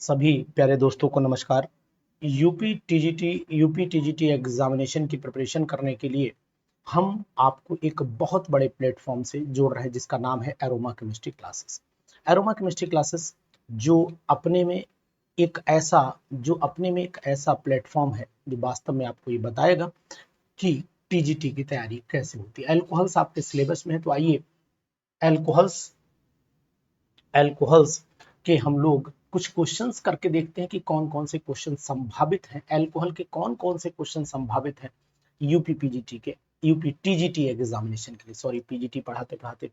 सभी प्यारे दोस्तों को नमस्कार। यूपी टीजीटी एग्जामिनेशन की प्रिपरेशन करने के लिए हम आपको एक बहुत बड़े प्लेटफॉर्म से जोड़ रहे हैं जिसका नाम है aroma chemistry classes. Aroma chemistry classes जो अपने में एक ऐसा प्लेटफॉर्म है जो वास्तव में आपको ये बताएगा कि टीजीटी की तैयारी कैसे होती है। एल्कोहल्स आपके सिलेबस में है, तो आइए एल्कोहल्स एल्कोहल्स के हम लोग कुछ क्वेश्चंस करके देखते हैं कि कौन कौन से क्वेश्चन संभावित हैं। एल्कोहल के कौन कौन से क्वेश्चन संभावित हैं यूपी पीजीटी के यूपी टीजीटी एग्जामिनेशन के लिए। सॉरी, पीजीटी पढ़ाते पढ़ाते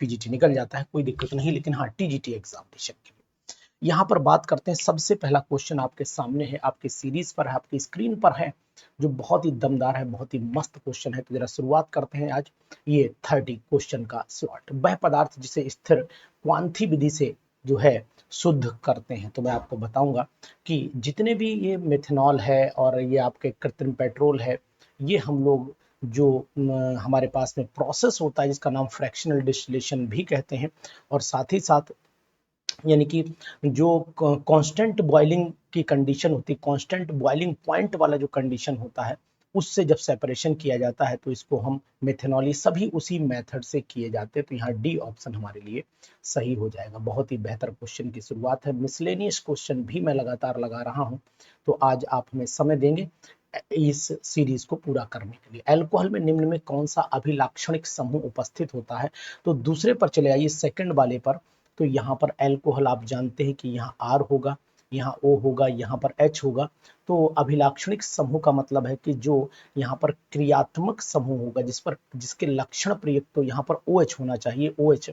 पीजीटी निकल जाता है, कोई दिक्कत नहीं, लेकिन हाँ टीजीटी एग्जामिनेशन के लिए यहाँ पर बात करते हैं। सबसे पहला क्वेश्चन आपके सामने है, आपके सीरीज पर है, आपकी स्क्रीन पर है, जो बहुत ही दमदार है, बहुत ही मस्त क्वेश्चन है। तो जरा शुरुआत करते हैं आज ये 30 क्वेश्चन का स्लॉट। वह पदार्थ जिसे स्थिर क्वांथी विधि से जो है शुद्ध करते हैं। तो मैं आपको बताऊंगा कि जितने भी ये मिथेनॉल है और ये आपके कृत्रिम पेट्रोल है, ये हम लोग जो हमारे पास में प्रोसेस होता है जिसका नाम फ्रैक्शनल डिस्टिलेशन भी कहते हैं, और साथ ही साथ यानी कि जो कांस्टेंट बॉइलिंग की कंडीशन होती है, कांस्टेंट बॉइलिंग पॉइंट वाला जो कंडीशन होता है, उससे जब सेपरेशन किया जाता है तो इसको हम मेथनॉल, ये सभी उसी मेथड से किए जाते हैं। तो यहाँ डी ऑप्शन हमारे लिए सही हो जाएगा। बहुत ही बेहतर क्वेश्चन की शुरुआत है। मिसलेनियस क्वेश्चन भी मैं लगातार लगा रहा हूँ, तो आज आप हमें समय देंगे इस सीरीज को पूरा करने के लिए। अल्कोहल में निम्न में कौन सा अभिलाक्षणिक समूह उपस्थित होता है? तो दूसरे पर चले आइए, सेकंड वाले पर। तो यहाँ पर अल्कोहल आप जानते हैं कि यहाँ आर होगा, यहाँ ओ होगा, यहाँ पर एच होगा। तो अभिलाक्षणिक समूह का मतलब है कि जो यहाँ पर क्रियात्मक समूह होगा, जिसके लक्षण प्रयुक्त, तो यहाँ पर ओ एच होना चाहिए, ओ एच।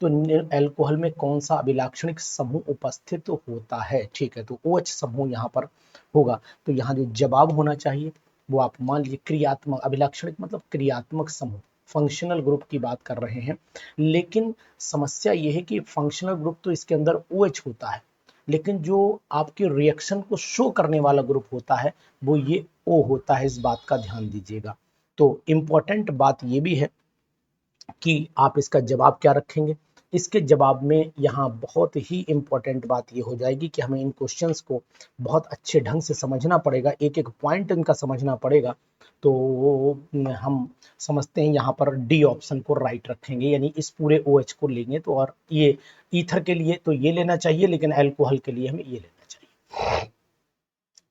तो अल्कोहल में कौन सा अभिलाक्षणिक समूह उपस्थित होता है? ठीक है, तो ओ एच समूह यहाँ पर होगा। तो यहाँ जो जवाब होना चाहिए वो आप मान लीजिए क्रियात्मक, अभिलाक्षणिक मतलब क्रियात्मक समूह, फंक्शनल ग्रुप की बात कर रहे हैं। लेकिन समस्या ये है कि फंक्शनल ग्रुप तो इसके अंदर OH होता है, लेकिन जो आपके रिएक्शन को शो करने वाला ग्रुप होता है वो ये O होता है। इस बात का ध्यान दीजिएगा। तो इंपॉर्टेंट बात ये भी है कि आप इसका जवाब क्या रखेंगे। इसके जवाब में यहाँ बहुत ही इंपॉर्टेंट बात ये हो जाएगी कि हमें इन क्वेश्चंस को बहुत अच्छे ढंग से समझना पड़ेगा, एक एक पॉइंट इनका समझना पड़ेगा। तो हम समझते हैं यहाँ पर डी ऑप्शन को राइट रखेंगे, यानी इस पूरे OH को लेंगे। तो और ये ईथर के लिए तो ये लेना चाहिए, लेकिन अल्कोहल के लिए हमें ये लेना चाहिए।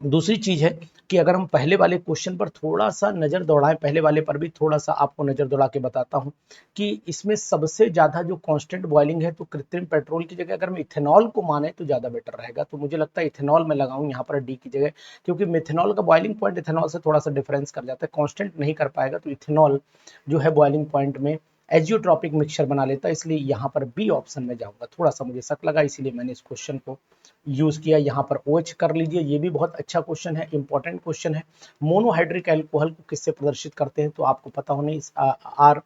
दूसरी चीज है कि अगर हम पहले वाले क्वेश्चन पर थोड़ा सा नजर दौड़ाएं, पहले वाले पर भी थोड़ा सा आपको नजर दौड़ा के बताता हूं कि इसमें सबसे ज्यादा जो कांस्टेंट बॉइलिंग है, तो कृत्रिम पेट्रोल की जगह अगर हम इथेनॉल को माने तो ज्यादा बेटर रहेगा। तो मुझे लगता है इथेनॉल में लगाऊं यहाँ पर डी की जगह, क्योंकि मिथेनॉल का बॉइलिंग पॉइंट इथेनॉल से थोड़ा सा डिफरेंस कर जाता है, कांस्टेंट नहीं कर पाएगा। तो इथेनॉल जो है बॉइलिंग पॉइंट में एजियोट्रॉपिक मिक्सचर बना लेता है, इसलिए यहाँ पर बी ऑप्शन में जाऊंगा। थोड़ा सा मुझे शक लगा, इसीलिए मैंने इस क्वेश्चन को यूज किया। यहाँ पर OH कर लीजिए, ये भी बहुत अच्छा क्वेश्चन है, इंपॉर्टेंट क्वेश्चन है। मोनोहाइड्रिक अल्कोहल को किससे प्रदर्शित करते हैं? तो आपको पता होने आर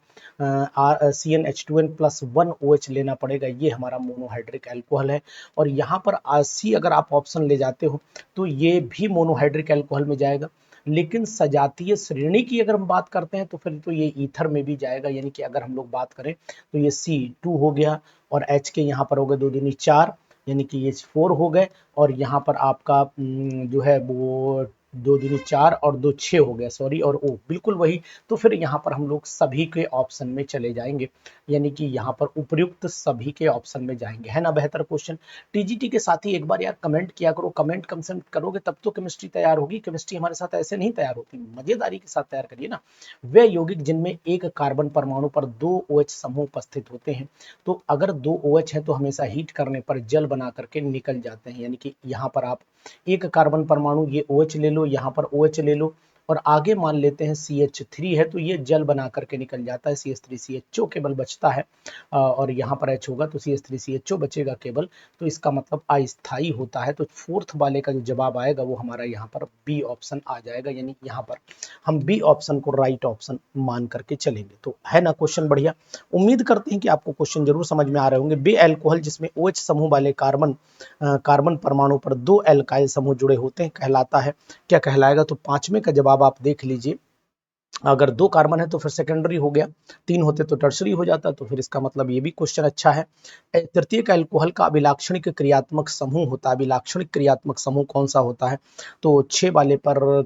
CnH2n+1 OH लेना पड़ेगा, ये हमारा मोनोहाइड्रिक अल्कोहल है। और यहाँ पर सी अगर आप ऑप्शन ले जाते हो तो ये भी मोनोहाइड्रिक अल्कोहल में जाएगा। लेकिन सजातीय श्रेणी की अगर हम बात करते हैं तो फिर तो ये ईथर में भी जाएगा, यानी कि अगर हम लोग बात करें तो ये C2 हो गया, और H के यहाँ पर हो गए 2 दूनी 4, यानी कि ये 4 हो गए। और यहाँ पर आपका जो है वो 2 दूनी 4 और 2 6 हो गया, सॉरी, और O बिल्कुल वही। तो फिर यहाँ पर हम लोग सभी के ऑप्शन में चले जाएंगे, यानी कि यहाँ पर उपयुक्त सभी के ऑप्शन में जाएंगे। है ना बेहतर क्वेश्चन? टीजीटी के साथ ही एक बार यार कमेंट किया करो, कमेंट कम से कम करोगे तब तो केमिस्ट्री तैयार होगी। केमिस्ट्री हमारे साथ ऐसे नहीं तैयार होती, मजेदारी के साथ तैयार करिए ना। वे यौगिक जिनमें एक कार्बन परमाणु पर 2 OH समूह उपस्थित होते हैं, तो अगर 2 OH है तो हमेशा हीट करने पर जल बना करके निकल जाते हैं। यानी कि यहाँ पर आप एक कार्बन परमाणु ये OH ले लो, यहाँ पर OH ले लो, और आगे मान लेते हैं CH3 है, तो ये जल बना करके निकल जाता है, CH3CHO केवल बचता है। और यहाँ पर H होगा तो CH3CHO बचेगा केवल। तो इसका मतलब अस्थाई होता है। तो फोर्थ वाले का जो जवाब आएगा वो हमारा यहाँ पर बी ऑप्शन आ जाएगा, यानी यहाँ पर हम बी ऑप्शन को राइट ऑप्शन मान करके चलेंगे। तो है ना क्वेश्चन बढ़िया? उम्मीद करते हैं कि आपको क्वेश्चन जरूर समझ में आ रहे होंगे। बे अल्कोहल जिसमें OH समूह वाले कार्बन परमाणु पर 2 एल्काइल समूह जुड़े होते हैं कहलाता है, क्या कहलाएगा? तो पांचवें का जवाब आप देख लीजिए, अगर 2 कार्बन है तो फिर सेकेंडरी हो गया, 3 होते तो टर्शरी हो जाता, तो फिर इसका मतलब ये भी क्वेश्चन अच्छा है। तृतीयक अल्कोहल का अभिलाक्षणिक क्रियात्मक समूह होता है, अभिलाक्षणिक क्रियात्मक समूह कौन सा होता है, तो 6 वाले पर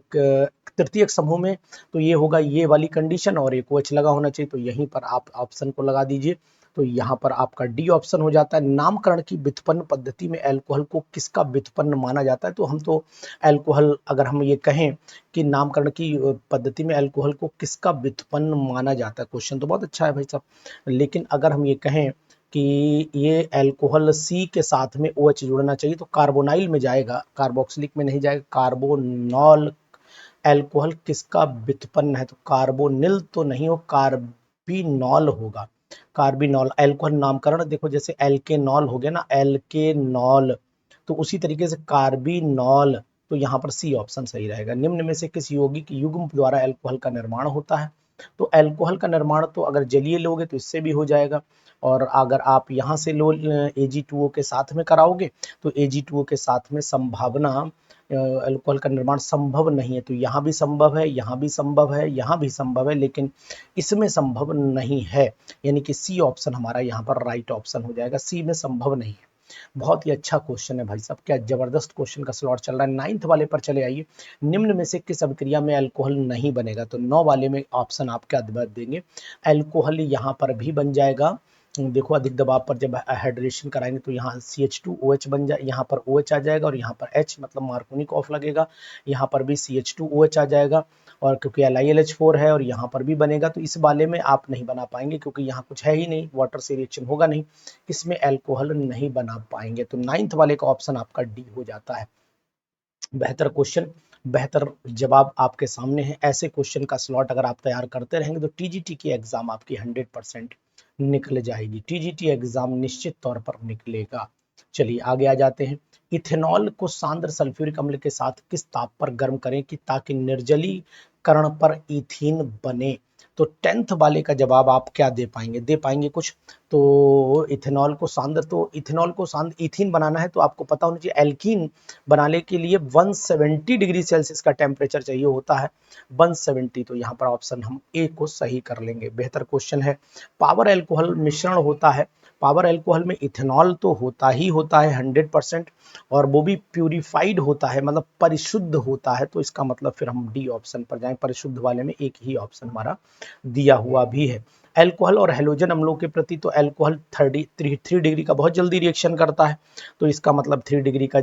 तृतीयक समूह में तो ये होगा ये वाली कंडीशन और एक OH लगा होना चाहिए, तो यहीं पर आप ऑप्शन को लगा दीजिए, तो यहाँ पर आपका डी ऑप्शन हो जाता है। नामकरण की व्युत्पन्न पद्धति में अल्कोहल को किसका व्युत्पन्न माना जाता है, तो हम तो अल्कोहल अगर हम ये कहें कि नामकरण की पद्धति में अल्कोहल को किसका व्युत्पन्न माना जाता है, क्वेश्चन तो बहुत अच्छा है भाई साहब, लेकिन अगर हम ये कहें कि ये अल्कोहल सी के साथ में OH जुड़ना चाहिए तो कार्बोनाइल में जाएगा, कार्बोक्सिलिक में नहीं जाएगा। कार्बोनॉल अल्कोहल किसका व्युत्पन्न है, तो कार्बोनिल तो नहीं हो, कार्बिनॉल होगा। कार्बिनॉल अल्कोहल नामकरण देखो जैसे एल्केनॉल हो गया ना, एल्केनॉल, तो उसी तरीके से कार्बिनॉल, तो यहाँ पर सी ऑप्शन सही रहेगा। निम्न में से किस यौगिक युग्म द्वारा अल्कोहल का निर्माण होता है, तो अल्कोहल का निर्माण तो अगर जलीय लोगे तो इससे भी हो जाएगा, और अगर आप यहाँ से लो Ag2O के साथ में कराओगे तो Ag2O के साथ में संभावना अल्कोहल का निर्माण संभव नहीं है, तो यहाँ भी संभव है, यहाँ भी संभव है, यहाँ भी संभव है, लेकिन इसमें संभव नहीं है, यानी कि सी ऑप्शन हमारा यहाँ पर राइट ऑप्शन हो जाएगा, सी में संभव नहीं है। बहुत ही अच्छा क्वेश्चन है भाई साहब, क्या जबरदस्त क्वेश्चन का स्लॉट चल रहा है। 9th वाले पर चले आइए, निम्न में से किस अभिक्रिया में अल्कोहल नहीं बनेगा, तो 9 वाले में ऑप्शन आप क्या देंगे, अल्कोहल यहाँ पर भी बन जाएगा। देखो अधिक दबाव पर जब हाइड्रेशन कराएंगे तो यहाँ CH2OH बन जाए, यहाँ पर OH आ जाएगा और यहाँ पर H मतलब मार्कोनिक ऑफ लगेगा, यहाँ पर भी CH2OH आ जाएगा, और क्योंकि LiLH4 है और यहाँ पर भी बनेगा, तो इस वाले में आप नहीं बना पाएंगे क्योंकि यहाँ कुछ है ही नहीं, वाटर से रिएक्शन होगा नहीं, इसमें अल्कोहल नहीं बना पाएंगे, तो 9th वाले का ऑप्शन आपका डी हो जाता है। बेहतर क्वेश्चन, बेहतर जवाब आपके सामने है। ऐसे क्वेश्चन का स्लॉट अगर आप तैयार करते रहेंगे तो टीजीटी की एग्जाम आपकी 100% निकल जाएगी, टीजीटी एग्जाम निश्चित तौर पर निकलेगा। चलिए आगे आ जाते हैं। इथेनॉल को सांद्र सल्फ्यूरिक अम्ल के साथ किस ताप पर गर्म करें कि ताकि निर्जलीकरण पर इथीन बने, तो 10th वाले का जवाब आप क्या दे पाएंगे कुछ, तो इथेनॉल को सांद्र, तो इथेनॉल को सांद्र इथीन बनाना है तो आपको पता होना चाहिए एल्कीन बनाने के लिए 170 डिग्री सेल्सियस का टेम्परेचर चाहिए होता है, 170, तो यहाँ पर ऑप्शन हम ए को सही कर लेंगे। बेहतर क्वेश्चन है, पावर अल्कोहल मिश्रण होता है, पावर अल्कोहल में इथेनॉल तो होता ही होता है 100%, और वो भी प्यूरिफाइड होता है मतलब परिशुद्ध होता है, तो इसका मतलब फिर हम डी ऑप्शन पर जाएं, परिशुद्ध वाले में एक ही ऑप्शन हमारा दिया हुआ भी है। अल्कोहल और हैलोजन अम्लों के प्रति, तो अल्कोहल 3 डिग्री का बहुत जल्दी रिएक्शन करता है, तो इसका मतलब 3 डिग्री का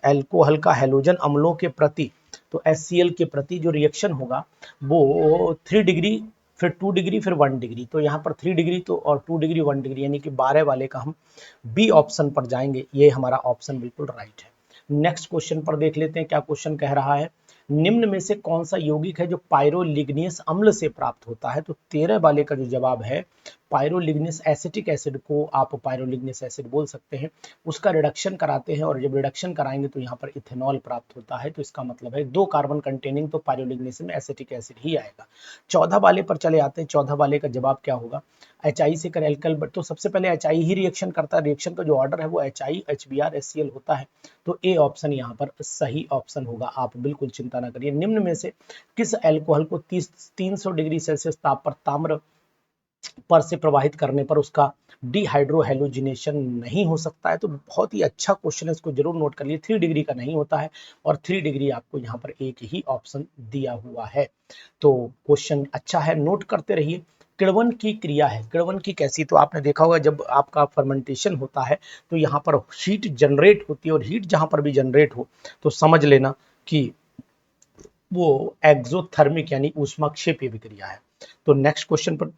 अल्कोहल का हैलोजन अम्लों के प्रति, तो HCl के प्रति जो रिएक्शन होगा वो 3 डिग्री, फिर 2 डिग्री, फिर 1 डिग्री, तो यहाँ पर 3 डिग्री तो और 2 डिग्री 1 डिग्री, यानी कि 12 वाले का हम बी ऑप्शन पर जाएंगे, ये हमारा ऑप्शन बिल्कुल राइट है। नेक्स्ट क्वेश्चन पर देख लेते हैं क्या क्वेश्चन कह रहा है, निम्न में से कौन सा यौगिक है जो पायरोलिग्नियस अम्ल से प्राप्त होता है, तो 13 वाले का जो जवाब है पायरोलिग्नियस एसिटिक एसिड को आप पायरोलिग्नियस एसिड बोल सकते हैं, उसका रिडक्शन कराते हैं और जब रिडक्शन कराएंगे तो यहाँ पर इथेनॉल प्राप्त होता है, तो इसका मतलब है 2 कार्बन कंटेनिंग, तो पायरोलिग्नियस में एसिटिक एसिड ही आएगा। 14 वाले पर चले आते हैं, 14 वाले का जवाब क्या होगा, HI से कर एल्कल, तो सबसे पहले HI ही रिएक्शन करता है, रिएक्शन का जो ऑर्डर है वो HI HBr HCl होता है, तो ए ऑप्शन यहाँ पर सही ऑप्शन होगा, आप बिल्कुल चिंता ना करिए। निम्न में से किस अल्कोहल को 300 डिग्री सेल्सियस ताप पर ताम्र पर से प्रवाहित करने पर उसका डिहाइड्रोहेलोजिनेशन नहीं हो सकता है, तो बहुत ही अच्छा क्वेश्चन है, इसको जरूर नोट कर लिए, 3 डिग्री का नहीं होता है, और 3 डिग्री आपको यहाँ पर एक ही ऑप्शन दिया हुआ है, तो क्वेश्चन अच्छा है, नोट करते रहिए। किण्वन की क्रिया है, किण्वन की कैसी, तो आपने देखा होगा जब आपका फर्मेंटेशन होता है तो यहाँ पर हीट जनरेट होती है, और हीट जहां पर भी जनरेट हो तो समझ लेना कि वो एक्सोथर्मिक यानी ऊष्माक्षेपीय विक्रिया है। तो नेक्स्ट क्वेश्चन पर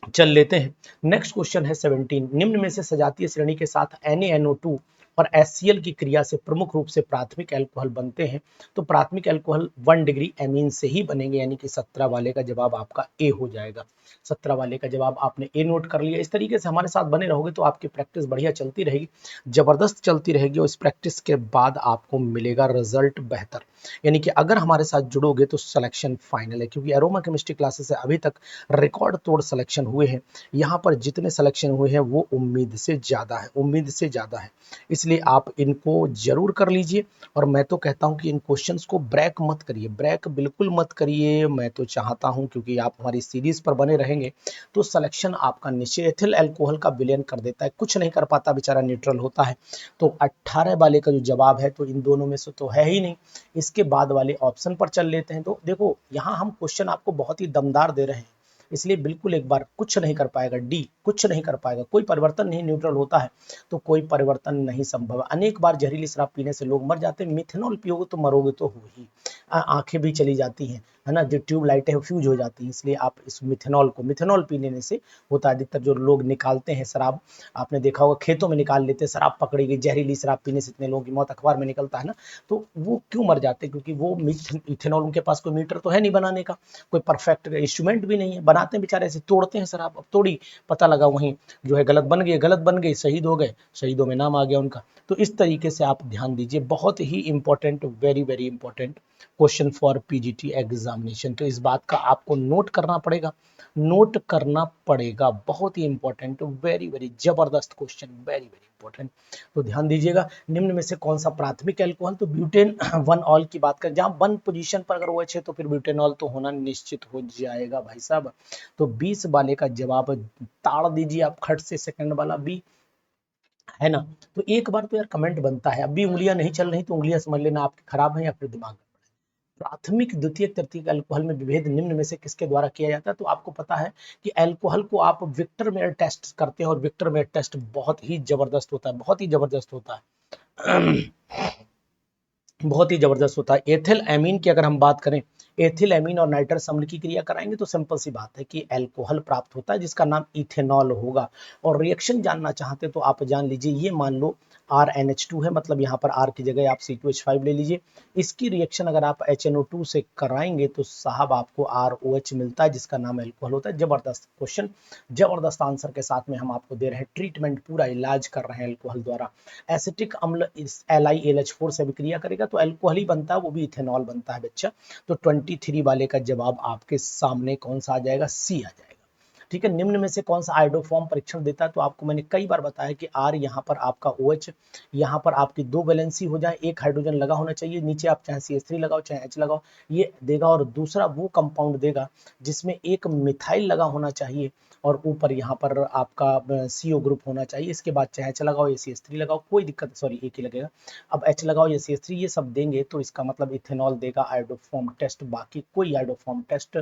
चल लेते हैं। नेक्स्ट क्वेश्चन है 17, निम्न में से सजातीय श्रेणी के साथ NaNO2 और HCl की क्रिया से प्रमुख रूप से प्राथमिक अल्कोहल बनते हैं, तो प्राथमिक अल्कोहल 1 डिग्री एमीन से ही बनेंगे, यानी कि 17 वाले का जवाब आपका ए हो जाएगा। 17 वाले का जवाब आपने ए नोट कर लिया। इस तरीके से हमारे साथ बने रहोगे तो आपकी प्रैक्टिस बढ़िया चलती रहेगी, जबरदस्त चलती रहेगी, और इस प्रैक्टिस के बाद आपको मिलेगा रिजल्ट बेहतर, यानी कि अगर हमारे साथ जुड़ोगे तो सिलेक्शन फाइनल है, क्योंकि एरोमा केमिस्ट्री क्लासेस से अभी तक रिकॉर्ड तोड़ सिलेक्शन हुए हैं, यहाँ पर जितने सिलेक्शन हुए हैं वो उम्मीद से ज़्यादा है, उम्मीद से ज़्यादा है। इस इसलिए आप इनको जरूर कर लीजिए। और मैं तो कहता हूं कि इन क्वेश्चंस को ब्रेक मत करिए, ब्रेक बिल्कुल मत करिए। मैं तो चाहता हूं क्योंकि आप हमारी सीरीज पर बने रहेंगे तो सिलेक्शन आपका निश्चय एथिल अल्कोहल का विलयन कर देता है, कुछ नहीं कर पाता बेचारा, न्यूट्रल होता है। तो 18 वाले का जो जवाब है तो इन दोनों में से तो है ही नहीं। इसके बाद वाले ऑप्शन पर चल लेते हैं। तो देखो यहाँ हम क्वेश्चन आपको बहुत ही दमदार दे रहे हैं, इसलिए बिल्कुल एक बार कुछ नहीं कर पाएगा, डी कुछ नहीं कर पाएगा, कोई परिवर्तन नहीं, न्यूट्रल होता है तो कोई परिवर्तन नहीं संभव है। अनेक बार जहरीली शराब पीने से लोग मर जाते हैं, मिथेनॉल पियोगे तो मरोगे तो हो ही, आंखें भी चली जाती हैं, है ना, जो ट्यूब लाइटें फ्यूज हो जाती हैं। इसलिए आप इस मिथेनॉल पीने से होता है। अधिकतर जो लोग निकालते हैं शराब, आपने देखा होगा खेतों में निकाल लेते हैं, शराब पकड़ी गई, जहरीली शराब पीने से इतने लोगों की मौत अखबार में निकलता है ना, तो वो क्यों मर जाते हैं? क्योंकि वो इथेनॉल, उनके पास कोई मीटर तो है नहीं बनाने का, कोई परफेक्ट इंस्ट्रूमेंट भी नहीं है, बनाते हैं बेचारे ऐसे, तोड़ते हैं शराब, अब तोड़ी, पता लगा वहीं जो है गलत बन गई, शहीद हो गए, शहीदों में नाम आ गया उनका। तो इस तरीके से आप ध्यान दीजिए, बहुत ही important, very very important question for PGT examination. तो इस बात का आपको नोट करना पड़ेगा, नोट करना पड़ेगा, बहुत ही इंपॉर्टेंट, वेरी वेरी जबरदस्त क्वेश्चन, वेरी वेरी इंपॉर्टेंट। तो ध्यान दीजिएगा, निम्न में से कौन सा प्राथमिक एल्कोहल, तो ब्यूटेन वन ऑल की बात करें, जहां वन पोजीशन पर अगर OH है तो फिर ब्यूटेनॉल तो होना निश्चित हो जाएगा भाई साहब। तो 20 वाले का जवाब ताड़ दीजिए आप खट से, सेकंड वाला बी, है ना। तो एक बार तो यार कमेंट बनता है, अब भी उंगलियां नहीं चल रही तो उंगलियां समझ लेना आपकी खराब है या फिर दिमाग। प्राथमिक द्वितीयक तृतीयक अल्कोहल में विभेद निम्न में से किसके द्वारा किया जाता है? तो आपको पता है कि अल्कोहल को आप विक्टर मेयर टेस्ट करते हैं, और विक्टर मेयर टेस्ट बहुत ही जबरदस्त होता है, बहुत ही जबरदस्त होता है बहुत ही जबरदस्त होता है। एथिल एमीन की अगर हम बात करें, एथिल एमीन और नाइट्रस अम्ल की क्रिया कराएंगे तो सिंपल सी बात है कि अल्कोहल प्राप्त होता है जिसका नाम इथेनॉल होगा। और रिएक्शन जानना चाहते तो आप जान लीजिए, ये मान लो RNH2 है, मतलब यहाँ पर R की जगह आप C2H5 ले लीजिए। इसकी रिएक्शन अगर आप HNO2 से कराएंगे तो साहब आपको ROH मिलता है जिसका नाम अल्कोहल होता है। जबरदस्त क्वेश्चन, जबरदस्त आंसर के साथ में हम आपको दे रहे हैं ट्रीटमेंट, पूरा इलाज कर रहे हैं अल्कोहल द्वारा। एसिटिक अम्ल इस LiLH4 से अभिक्रिया करेगा तो अल्कोहल ही बनता है, वो भी इथेनॉल बनता है बच्चा। तो 23 वाले का जवाब आपके सामने कौन सा आ जाएगा? सी आ जाएगा। ठीक है, निम्न में से कौन सा आयोडोफॉर्म परीक्षण देता है? तो आपको मैंने कई बार बताया कि R यहाँ पर आपका OH, यहाँ पर आपकी दो वैलेंसी हो जाए, एक हाइड्रोजन लगा होना चाहिए, नीचे आप चाहे CH3 लगाओ चाहे H लगाओ, ये देगा। और दूसरा वो कंपाउंड देगा जिसमें एक मिथाइल लगा होना चाहिए और ऊपर यहाँ पर आपका CO ग्रुप होना चाहिए। इसके बाद चाहे H लगाओ या CH3 लगाओ, कोई दिक्कत, सॉरी एक ही लगेगा। अब H लगाओ या CH3, ये सब देंगे तो इसका मतलब इथेनॉल देगा। आयोडोफॉर्म टेस्ट, बाकी कोई आयोडोफॉर्म टेस्ट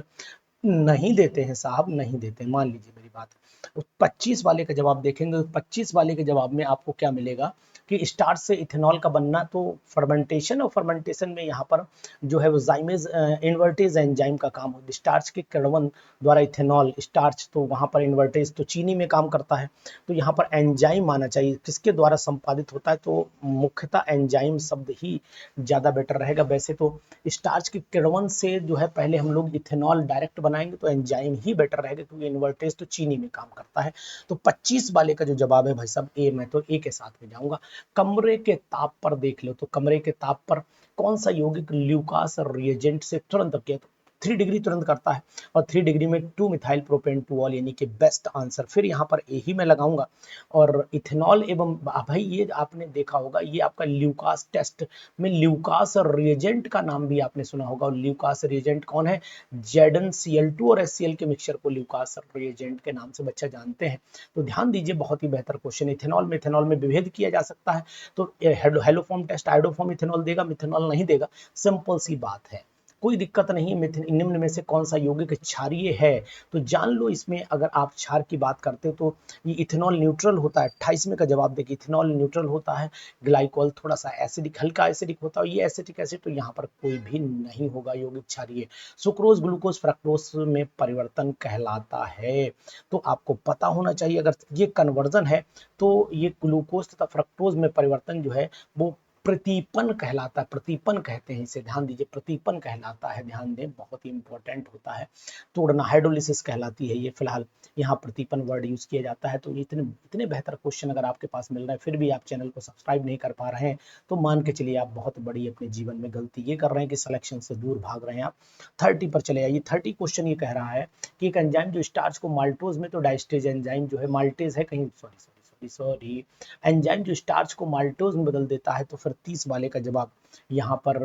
नहीं देते हैं साहब, नहीं देते, मान लीजिए मेरी बात। तो 25 वाले का जवाब देखेंगे तो 25 वाले के जवाब में आपको क्या मिलेगा कि स्टार्च से इथेनॉल का बनना, तो फर्मेंटेशन, और फर्मेंटेशन में यहाँ पर जो है वो जाइमेज इन्वर्टेज एंजाइम का काम होता है। स्टार्च के किण्वन द्वारा इथेनॉल, स्टार्च तो वहाँ पर इन्वर्टेज तो चीनी में काम करता है, तो यहाँ पर एंजाइम आना चाहिए, किसके द्वारा संपादित होता है? तो मुख्यतः एंजाइम शब्द ही ज़्यादा बेटर रहेगा। वैसे तो स्टार्च के किण्वन से जो है पहले हम लोग इथेनॉल डायरेक्ट बनाएंगे तो एंजाइम ही बेटर रहेगा, क्योंकि इन्वर्टेज तो चीनी में काम करता है। तो 25 वाले का जो जवाब है भाई साहब ए, मैं तो ए के साथ में जाऊंगा। कमरे के ताप पर देख लो, तो कमरे के ताप पर कौन सा यौगिक ल्यूकास रिएजेंट से तुरंत किया? तो 3 डिग्री तुरंत करता है, और 3 डिग्री में 2 मिथाइल प्रोपेन टू ऑल, यानी कि बेस्ट आंसर। फिर यहाँ पर ए ही मैं लगाऊंगा। और इथेनॉल एवं भाई ये आपने देखा होगा, ये आपका ल्यूकास टेस्ट में ल्यूकास रिएजेंट का नाम भी आपने सुना होगा। और ल्यूकास रिएजेंट कौन है? ZnCl2 और HCl के मिक्सचर को ल्यूकास रिएजेंट के नाम से बच्चा जानते हैं। तो ध्यान दीजिए, बहुत ही बेहतर क्वेश्चन। इथेनॉल में विभेद किया जा सकता है, तो हेलोफॉर्म टेस्ट आयोडोफॉर्म इथेनॉल देगा, मिथेनॉल नहीं देगा, सिंपल सी बात है, कोई दिक्कत नहीं। निम्न में से कौन सा यौगिक क्षारीय है? तो जान लो, इसमें अगर आप क्षार की बात करते हो तो ये इथेनॉल न्यूट्रल होता है। 28 का जवाब देखिए, इथेनॉल न्यूट्रल होता है। ग्लाइकोल थोड़ा सा एसिडिक, हल्का एसिडिक होता है, ये एसिडिक एसिड तो यहाँ पर कोई भी नहीं होगा यौगिक क्षारीय। सुक्रोज ग्लूकोज फ्रक्टोज में परिवर्तन कहलाता है, तो आपको पता होना चाहिए। अगर ये कन्वर्जन है तो ये ग्लूकोज तथा फ्रक्टोज में परिवर्तन जो है वो प्रतीपन कहलाता है, प्रतीपन कहते हैं इसे, ध्यान दीजिए, प्रतीपन कहलाता है, ध्यान दें, बहुत ही इंपॉर्टेंट होता है। तोड़ना हाइड्रोलिसिस कहलाती है ये, फिलहाल यहाँ प्रतीपन वर्ड यूज किया जाता है। तो इतने इतने बेहतर क्वेश्चन अगर आपके पास मिल रहा है फिर भी आप चैनल को सब्सक्राइब नहीं कर पा रहे हैं, तो मान के चलिए आप बहुत बड़ी अपने जीवन में गलती ये कर रहे हैं कि सिलेक्शन से दूर भाग रहे हैं आप। 30 पर चले आइए। 30 क्वेश्चन ये कह रहा है कि एक एंजाइम जो स्टार्च को माल्टोज में, तो डाइस्टेज एंजाइम जो है, माल्टेज है कहीं, सॉरी सॉरी एंजाइम जो स्टार्च को माल्टोज में बदल देता है, तो फिर 30 वाले का जवाब यहाँ पर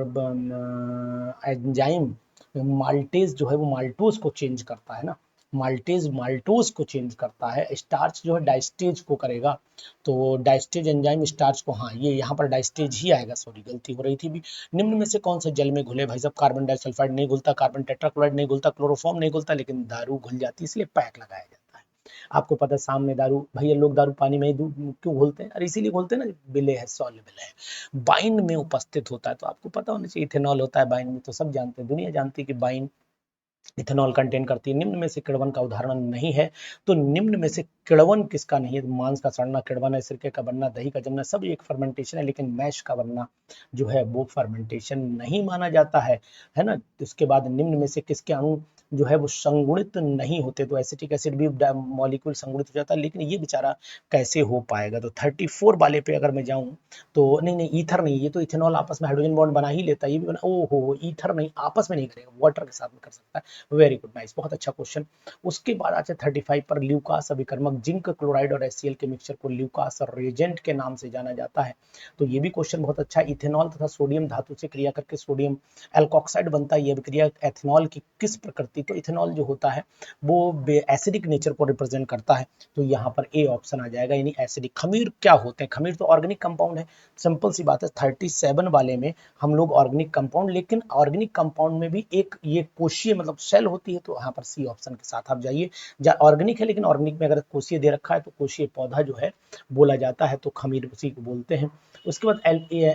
एंजाइम माल्टेज जो है वो माल्टोज को चेंज करता है ना, माल्टेज माल्टोज को चेंज करता है, स्टार्च जो है डाइस्टेज को करेगा, तो डाइस्टेज एंजाइम स्टार्च को, हाँ ये यहाँ पर डाइस्टेज ही आएगा, सॉरी गलती हो रही थी भी। निम्न में से कौन सा जल में घुले, भाई साहब कार्बन डाइसल्फाइड नहीं घुलता, कार्बन टेट्राक्लोराइड नहीं घुलता, क्लोरोफॉर्म नहीं घुलता, लेकिन दारू घुल जाती है, इसलिए पैक लगाया जाता है। आपको पता है शाम में दारू, भैया लोग दारू पानी में ही क्यों घोलते हैं, अरे इसीलिए घोलते हैं ना, बिले है सॉल्युबल है, बाइन में उपस्थित होता है, तो आपको पता होना चाहिए इथेनॉल होता है बाइन में, तो सब जानते हैं, दुनिया जानती है कि बाइन इथेनॉल कंटेन करती है। निम्न में से किण्वन का उदाहरण नहीं है, तो निम्न में से किण्वन किसका नहीं है, मांस का सड़ना किण्वन है, सिरके का बनना, दही का जमना, सब एक फर्मेंटेशन है, लेकिन मैश का बनना जो है वो फर्मेंटेशन नहीं माना जाता है ना। इसके बाद निम्न में से किसके अणु जो है वो संगुणित नहीं होते, तो एसिटिक एसिड भी मॉलिक्यूल संगुणित हो जाता है, लेकिन ये बेचारा कैसे हो पाएगा, तो 34 वाले पे अगर मैं जाऊं तो नहीं नहीं ईथर नहीं, ये तो इथेनॉल आपस में हाइड्रोजन बॉन्ड बना ही लेता है, ये भी बना, ओहो ईथर नहीं, आपस में नहीं करेगा, वाटर के साथ में कर सकता है। वेरी गुड, नाइस, बहुत अच्छा क्वेश्चन। उसके बाद आता है 35 पर, ल्यूकास अभिकर्मक जिंक क्लोराइड और HCl के मिक्सचर को ल्यूकास रेजेंट के नाम से जाना जाता है, तो ये भी क्वेश्चन बहुत अच्छा है। इथेनॉल तथा सोडियम धातु से क्रिया करके सोडियम एल्कोक्साइड बनता है, ये अभिक्रिया एथेनॉल की किस प्रकृति, तो इथेनॉल जो होता है वो एसिडिक नेचर को रिप्रेजेंट करता है, तो यहाँ पर ए ऑप्शन आ जाएगा, यानी एसिडिक। खमीर क्या होते हैं, खमीर तो ऑर्गेनिक कंपाउंड है, सिंपल सी बात है। 37 वाले में हम लोग ऑर्गेनिक कंपाउंड, लेकिन ऑर्गेनिक कंपाउंड में भी एक ये कोशीय मतलब सेल होती है, तो यहाँ पर सी ऑप्शन के साथ आप जाइए। ऑर्गेनिक है, लेकिन ऑर्गेनिक में अगर कोशीय दे रखा है तो कोशीय पौधा जो है बोला जाता है, तो खमीर उसी को बोलते हैं। उसके बाद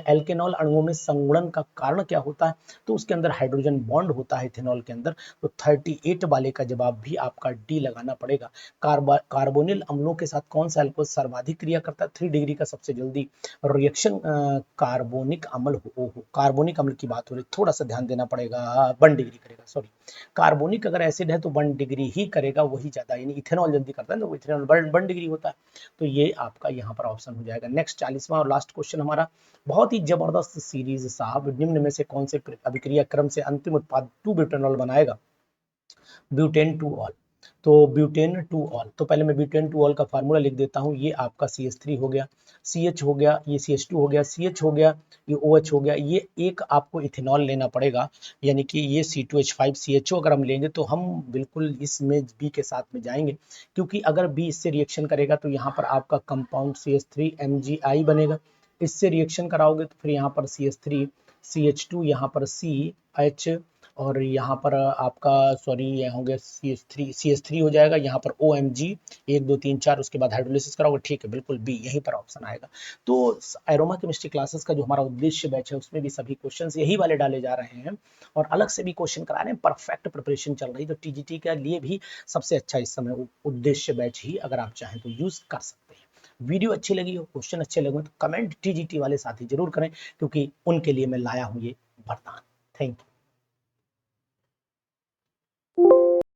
एल्केनॉल अणुओं में संगुणन का कारण क्या होता है, तो उसके अंदर हाइड्रोजन बॉन्ड होता है इथेनॉल के अंदर, तो 38 वाले का जवाब भी आपका डी लगाना पड़ेगा। कार्बोनिल अम्लों के साथ कौन सा अल्कोहल सर्वाधिक क्रिया करता है, 3 डिग्री का सबसे जल्दी रिएक्शन कार्बोनिक अम्ल हो, कार्बोनिक अम्ल की बात हो रही, थोड़ा सा ध्यान देना पड़ेगा, 1 डिग्री करेगा, सॉरी कार्बोनिक अगर एसिड है तो 1 डिग्री ही करेगा, वही ज्यादा, यानी इथेनॉल जल्दी करता है तो इथेनॉल 1 डिग्री होता है, तो ये आपका यहाँ पर ऑप्शन हो जाएगा। नेक्स्ट 40वां और लास्ट क्वेश्चन हमारा, बहुत ही जबरदस्त सीरीज साहब, निम्न में से कौन से अभिक्रिया क्रम से अंतिम उत्पाद 2 ब्यूटेनॉल बनाएगा, ब्यूटेन टू ऑल, तो ब्यूटेन टू ऑल, तो पहले मैं ब्यूटेन टू ऑल का फार्मूला लिख देता हूँ, ये आपका CH3 हो गया, CH हो गया, ये CH2 हो गया, CH हो गया, ये OH हो गया, ये एक आपको इथेनॉल लेना पड़ेगा, यानी कि ये C2H5 CHO अगर हम लेंगे तो हम बिल्कुल इसमें B के साथ में जाएंगे, क्योंकि अगर B इससे रिएक्शन करेगा तो यहाँ पर आपका कंपाउंड CH3 MgI बनेगा, इससे रिएक्शन कराओगे तो फिर यहाँ पर CH3 CH2 यहाँ पर CH, और यहाँ पर आपका सॉरी ये हो गया CH3 हो जाएगा, यहाँ पर OMG 1 2 3 4, उसके बाद हाइड्रोलिसिस कराओगे, ठीक है बिल्कुल बी यहीं पर ऑप्शन आएगा। तो एरोमा केमिस्ट्री क्लासेस का जो हमारा उद्देश्य बैच है उसमें भी सभी क्वेश्चंस यही वाले डाले जा रहे हैं, और अलग से भी क्वेश्चन करा रहे हैं, परफेक्ट प्रिपरेशन चल रही है, तो TGT के लिए भी सबसे अच्छा इस समय उद्देश्य बैच ही अगर आप चाहें तो यूज कर सकते हैं। वीडियो अच्छी लगी हो, क्वेश्चन अच्छे लगे तो कमेंट TGT वाले साथी जरूर करें, क्योंकि उनके लिए मैं लाया हूँ ये वरदान। Thank you.